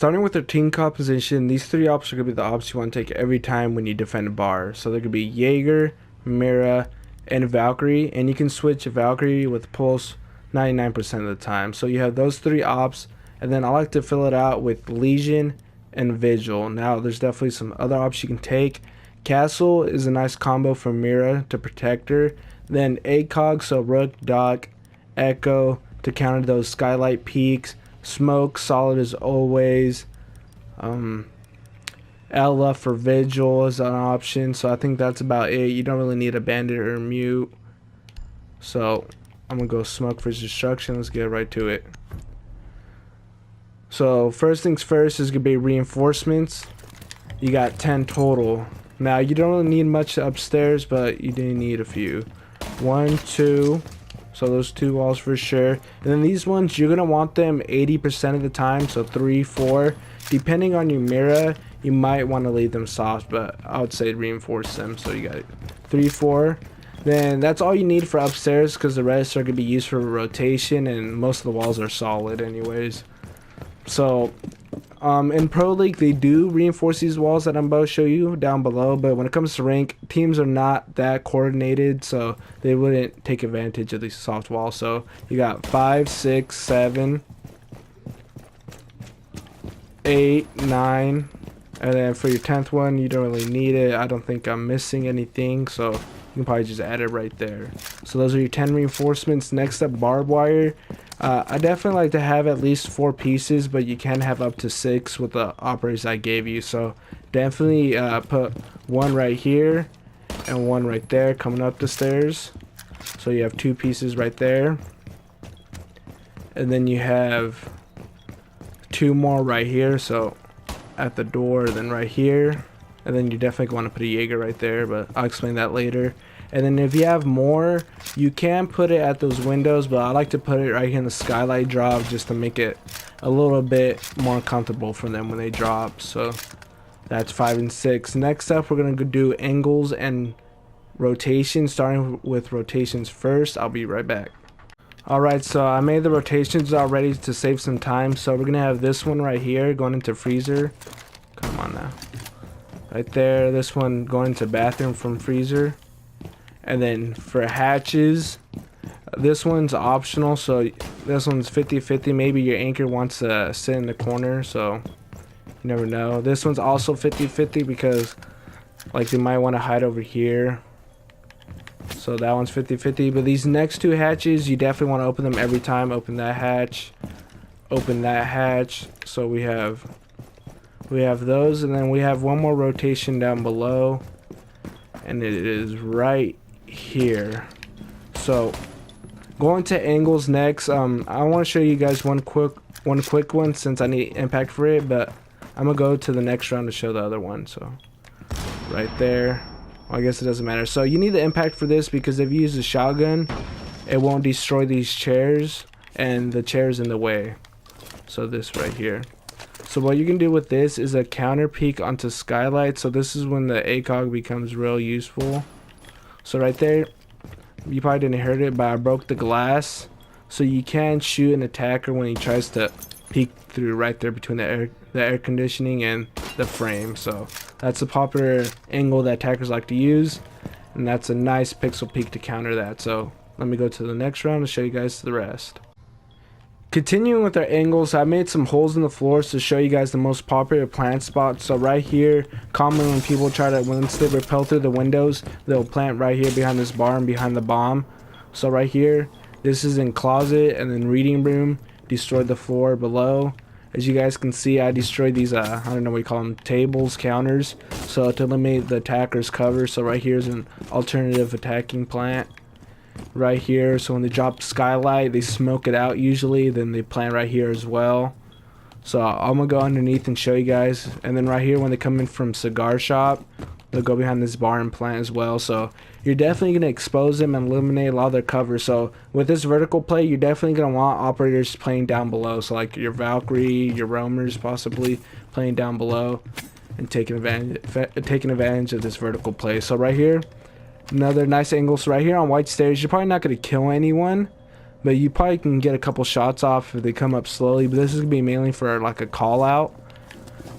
starting with their team composition, these three ops are going to be the ops you want to take every time when you defend a bar. So there could be Jaeger, Mira, and Valkyrie, and you can switch Valkyrie with Pulse 99% of the time. So you have those three ops, and then I like to fill it out with Lesion and Vigil. Now there's definitely some other ops you can take. Castle is a nice combo for Mira to protect her. Then ACOG, so Rook, Doc, Echo to counter those skylight peaks. Smoke, solid as always. Ella for Vigil is an option, so I think that's about it. You don't really need a bandit or a mute. So I'm gonna go smoke for destruction. Let's get right to it. So first things first is gonna be reinforcements. You got 10 total. Now you don't really need much upstairs, but you do need a few. 1, 2. So those two walls for sure. And then these ones, you're going to want them 80% of the time. So 3, 4. Depending on your Mira, you might want to leave them soft, but I would say reinforce them. So you got 3, 4. Then that's all you need for upstairs, because the rest are going to be used for rotation, and most of the walls are solid anyways. So in Pro League, they do reinforce these walls that I'm about to show you down below, but when it comes to rank, teams are not that coordinated, so they wouldn't take advantage of these soft walls. So you got 5, 6, 7, 8, 9, and then for your 10th one, you don't really need it. I don't think I'm missing anything, so you can probably just add it right there. So those are your 10 reinforcements. Next up, barbed wire. I definitely like to have at least 4 pieces, but you can have up to 6 with the operators I gave you. So definitely put one right here and one right there coming up the stairs. So you have 2 pieces right there. And then you have 2 more right here. So at the door, then right here. And then you definitely want to put a Jaeger right there, but I'll explain that later. And then if you have more, you can put it at those windows, but I like to put it right here in the skylight drop just to make it a little bit more comfortable for them when they drop. So that's 5 and 6. Next up, we're going to do angles and rotations, starting with rotations first. I'll be right back. Alright, so I made the rotations already to save some time. So we're going to have this one right here going into freezer. Come on now. Right there. This one going into bathroom from freezer. And then for hatches, this one's optional, so this one's 50-50. Maybe your anchor wants to sit in the corner, so you never know. This one's also 50-50 because like they might want to hide over here. So that one's 50-50. But these next 2 hatches, you definitely want to open them every time. Open that hatch, open that hatch. So we have those, and then we have one more rotation down below, and it is right here. So going to angles next. I want to show you guys one quick one since I need impact for it, but I'm gonna go to the next round to show the other one. So right there. Well, I guess it doesn't matter. So you need the impact for this because if you use a shotgun, it won't destroy these chairs, and the chair's in the way. So this right here. So what you can do with this is a counter peek onto skylight. So this is when the ACOG becomes real useful. So right there, you probably didn't hear it, but I broke the glass. So you can shoot an attacker when he tries to peek through right there between the air conditioning and the frame. So that's a popular angle that attackers like to use, and that's a nice pixel peek to counter that. So let me go to the next round and show you guys the rest. Continuing with our angles, I made some holes in the floors to show you guys the most popular plant spots. So right here, common when people try to, once they rappel through the windows, they'll plant right here behind this bar and behind the bomb. So right here, this is in closet, and then reading room, destroyed the floor below. As you guys can see, I destroyed these, I don't know what you call them, tables, counters. So to eliminate the attacker's cover. So right here is an alternative attacking plant. Right here, so when they drop skylight, they smoke it out usually, then they plant right here as well. So I'm gonna go underneath and show you guys. And then right here, when they come in from cigar shop, they'll go behind this bar and plant as well. So you're definitely gonna expose them and eliminate a lot of their cover. So with this vertical play, you're definitely gonna want operators playing down below. So like your Valkyrie, your roamers possibly playing down below and taking advantage of this vertical play. So right here, another nice angle. So right here on white stairs, you're probably not going to kill anyone, but you probably can get a couple shots off if they come up slowly. But this is going to be mainly for like a call out.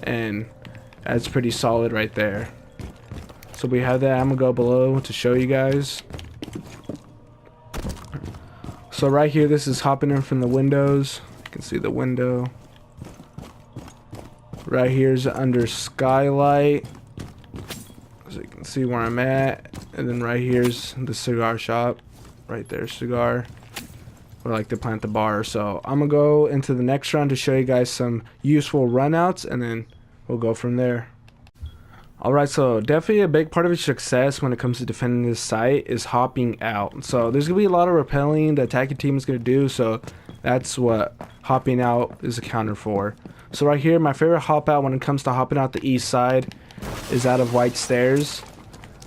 and that's pretty solid right there. So we have that. I'm gonna go below to show you guys. So right here, this is hopping in from the windows. You can see the window. Right here is under skylight, so you can see where I'm at. And then right here's the cigar shop. Right there, cigar. Where I like to plant the bar. So I'm gonna go into the next round to show you guys some useful runouts, and then we'll go from there. Alright, so definitely a big part of your success when it comes to defending this site is hopping out. So there's going to be a lot of repelling the attacking team is going to do, so that's what hopping out is accounted for. So right here, my favorite hop out when it comes to hopping out the east side is out of white stairs.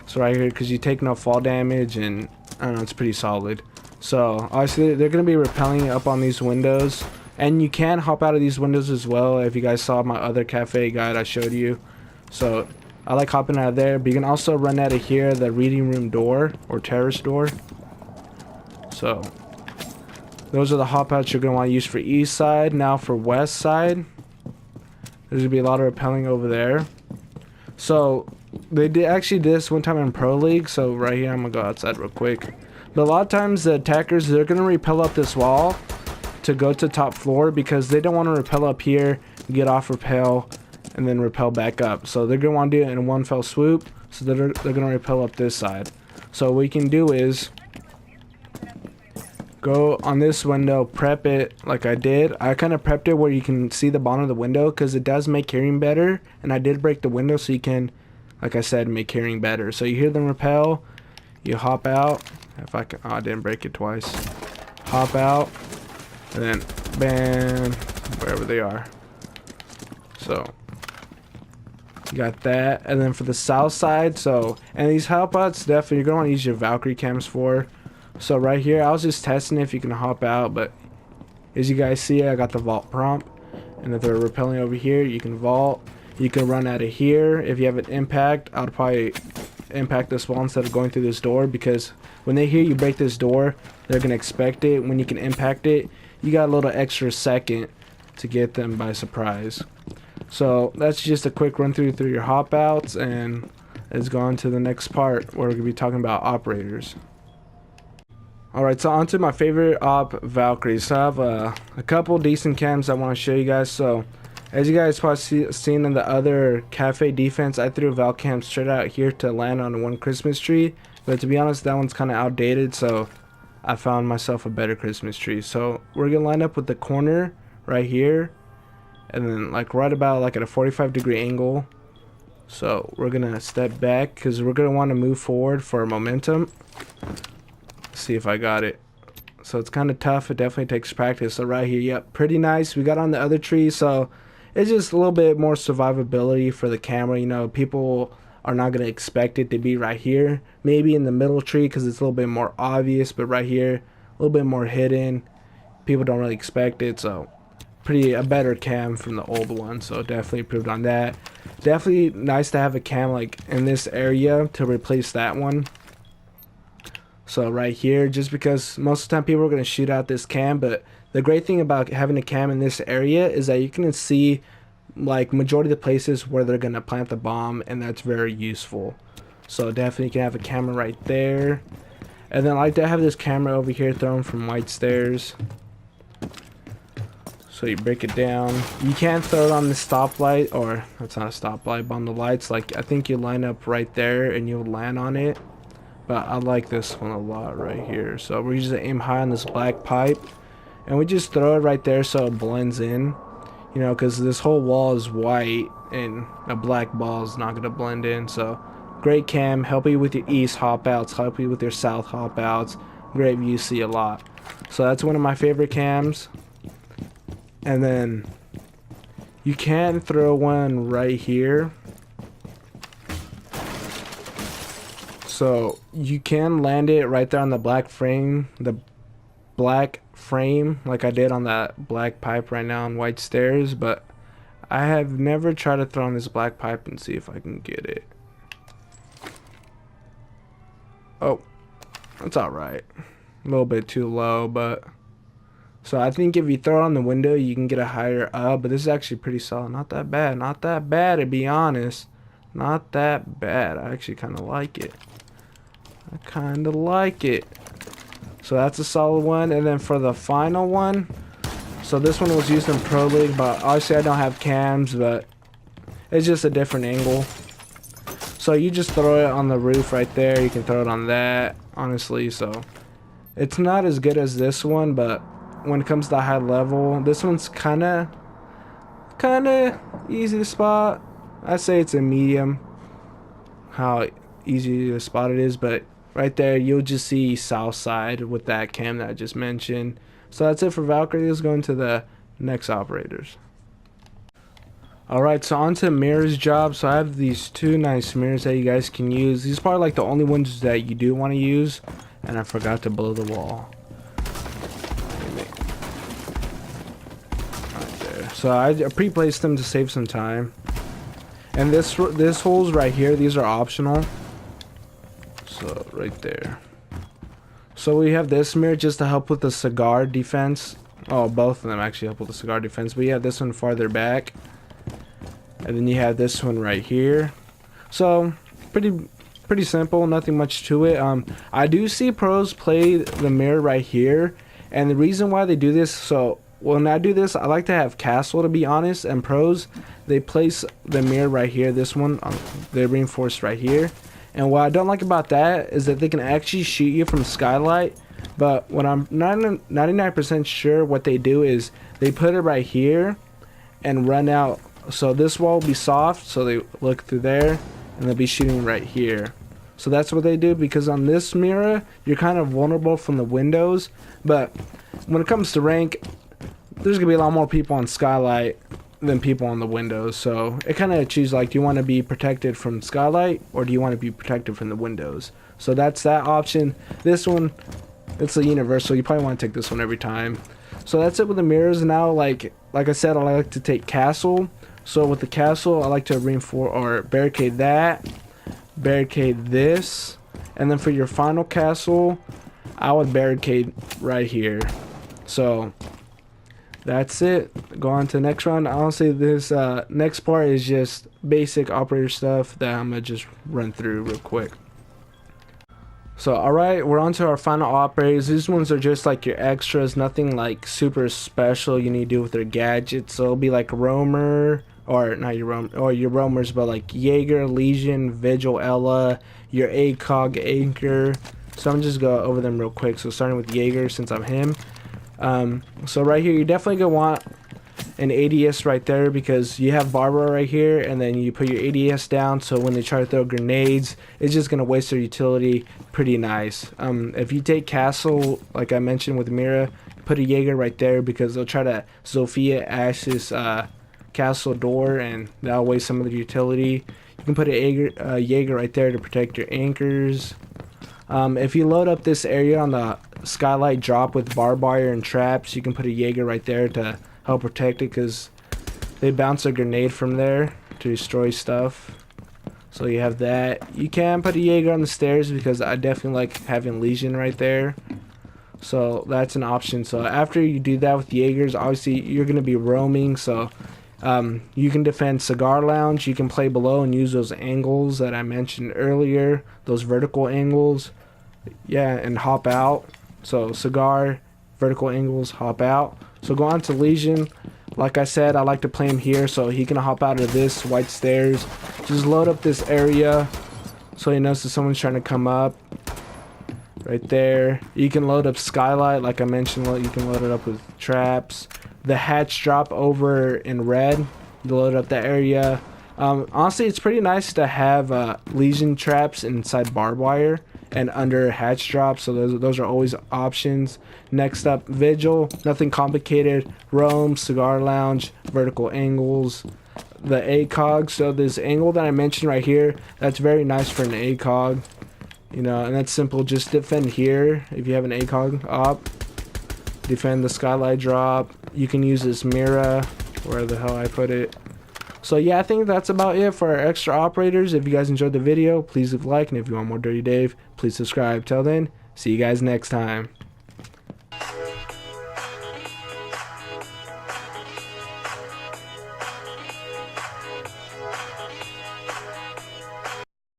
So right here, because you take no fall damage, and I don't know, it's pretty solid. So obviously they're going to be repelling up on these windows, and you can hop out of these windows as well if you guys saw my other cafe guide I showed you. So I like hopping out of there, but you can also run out of here, the reading room door or terrace door. So those are the hop outs you're going to want to use for east side. Now for west side, there's going to be a lot of repelling over there. So they actually did this one time in Pro League. So right here, I'm going to go outside real quick. But a lot of times the attackers, they're going to repel up this wall to go to top floor because they don't want to repel up here, get off repel, and then repel back up. So they're going to want to do it in one fell swoop. So they're going to repel up this side. So what we can do is go on this window, prep it like I did. I kind of prepped it where you can see the bottom of the window because it does make hearing better. And I did break the window so you can, like I said, make hearing better. So you hear them repel, you hop out. If I can, oh, I didn't break it twice. Hop out, and then bam, wherever they are. So you got that. And then for the south side, so, and these hop outs, definitely you're going to want to use your Valkyrie cams for. So right here, I was just testing if you can hop out, but as you guys see, I got the vault prompt. And if they're repelling over here, you can vault. You can run out of here. If you have an impact, I would probably impact this wall instead of going through this door, because when they hear you break this door, they're going to expect it. When you can impact it, you got a little extra second to get them by surprise. So that's just a quick run through your hop outs, and let's go on to the next part where we're going to be talking about operators. Alright, so on to my favorite op, Valkyrie. So I have a couple decent cams I want to show you guys. So as you guys probably seen in the other cafe defense, I threw a Val cam straight out here to land on one Christmas tree. But to be honest, that one's kind of outdated, so I found myself a better Christmas tree. So we're going to line up with the corner right here, and then like right about like at a 45-degree angle. So we're going to step back because we're going to want to move forward for momentum. See if I got it. So it's kind of tough. It definitely takes practice. So right here, yep, pretty nice. We got on the other tree, so it's just a little bit more survivability for the camera. You know, people are not going to expect it to be right here. Maybe in the middle tree because it's a little bit more obvious, but right here, a little bit more hidden. People don't really expect it, so a better cam from the old one. So definitely improved on that. Definitely nice to have a cam like in this area to replace that one. So right here, just because most of the time people are going to shoot out this cam, but the great thing about having a cam in this area is that you can see like majority of the places where they're going to plant the bomb, and that's very useful. So definitely you can have a camera right there. And then I like to have this camera over here thrown from white stairs. So you break it down. You can't throw it on the stoplight, or that's not a stoplight, but on the lights. Like I think you line up right there and you'll land on it. But I like this one a lot right here. So we're just aim high on this black pipe, and we just throw it right there so it blends in. You know, because this whole wall is white and a black ball is not going to blend in. So great cam, help you with your east hop outs, help you with your south hop outs. Great view, see a lot. So that's one of my favorite cams. And then you can throw one right here. So you can land it right there on the black frame, like I did on that black pipe right now on white stairs, but I have never tried to throw on this black pipe and see if I can get it. Oh, that's alright. A little bit too low, but So I think if you throw it on the window, you can get a higher up. But this is actually pretty solid. Not that bad. Not that bad, to be honest. Not that bad. I actually kind of like it. I kind of like it. So that's a solid one. And then for the final one, so this one was used in Pro League, but obviously I don't have cams, but it's just a different angle. So you just throw it on the roof right there. You can throw it on that, honestly. So it's not as good as this one, but when it comes to high level, this one's kind of easy to spot. I'd say it's a medium, how easy to spot it is, but right there you'll just see south side with that cam that I just mentioned. So that's it for Valkyrie. Let's go into the next operators. Alright, so on to mirrors job. So I have these two nice mirrors that you guys can use. These are probably like the only ones that you do want to use. And I forgot to blow the wall. Right there. So I pre-placed them to save some time. And this holes right here, these are optional. So right there. So we have this mirror just to help with the cigar defense. Oh, both of them actually help with the cigar defense. But you have this one farther back. And then you have this one right here. So pretty simple, nothing much to it. I do see pros play the mirror right here, and the reason why they do this, so when I do this, I like to have castle, to be honest, and pros, they place the mirror right here, this one, they reinforce right here. And what I don't like about that is that they can actually shoot you from skylight, but what I'm 99% sure what they do is they put it right here and run out. So this wall will be soft, so they look through there, and they'll be shooting right here. So that's what they do, because on this mirror, you're kind of vulnerable from the windows. But when it comes to rank, there's going to be a lot more people on skylight than people on the windows. So it kind of chooses, like, do you want to be protected from skylight, or do you want to be protected from the windows? So that's that option. This one, it's a universal. You probably want to take this one every time. So that's it with the mirrors. Now, like I said, I like to take castle. So with the castle, I like to reinforce or barricade that, barricade this, and then for your final castle, I would barricade right here. So that's it. Go on to the next round. Honestly, this next part is just basic operator stuff that I'm gonna just run through real quick. So alright, we're on to our final operators. These ones are just like your extras, nothing like super special you need to do with their gadgets. So it'll be like roamer, or not your roamer, or your roamers, but like Jaeger, Lesion, Vigil, Ella, your ACOG, Anchor. So I'm just go over them real quick. So starting with Jaeger, since I'm him. So right here, you're definitely gonna want an ADS right there, because you have Barbara right here, and then you put your ADS down, so when they try to throw grenades, it's just gonna waste their utility. Pretty nice. If you take castle, like I mentioned with Mira, put a Jaeger right there, because they'll try to Sophia Ash's castle door, and that'll waste some of the utility. You can put a Jaeger right there to protect your anchors. If you load up this area on the skylight drop with barbed wire and traps, you can put a Jaeger right there to help protect it, because they bounce a grenade from there to destroy stuff. So you have that. You can put a Jaeger on the stairs, because I definitely like having Lesion right there. So that's an option. So after you do that with Jaegers, obviously you're going to be roaming, so you can defend Cigar Lounge. You can play below and use those angles that I mentioned earlier, those vertical angles, yeah, and hop out. So cigar, vertical angles, hop out. So go on to Lesion. Like I said, I like to play him here, so he can hop out of this white stairs. Just load up this area so he knows that someone's trying to come up. Right there. You can load up skylight, like I mentioned. You can load it up with traps. The hatch drop over in red, you load up that area. Honestly, it's pretty nice to have Lesion traps inside barbed wire and under hatch drop, so those are always options. Next up, Vigil, nothing complicated. Roam, Cigar Lounge, vertical angles. The ACOG, so this angle that I mentioned right here, that's very nice for an ACOG, you know, and that's simple. Just defend here if you have an ACOG op. Defend the skylight drop. You can use this mirror, where the hell I put it. So yeah, I think that's about it for our extra operators. If you guys enjoyed the video, please leave a like, and if you want more Dirty Dave, please subscribe. Till then, see you guys next time.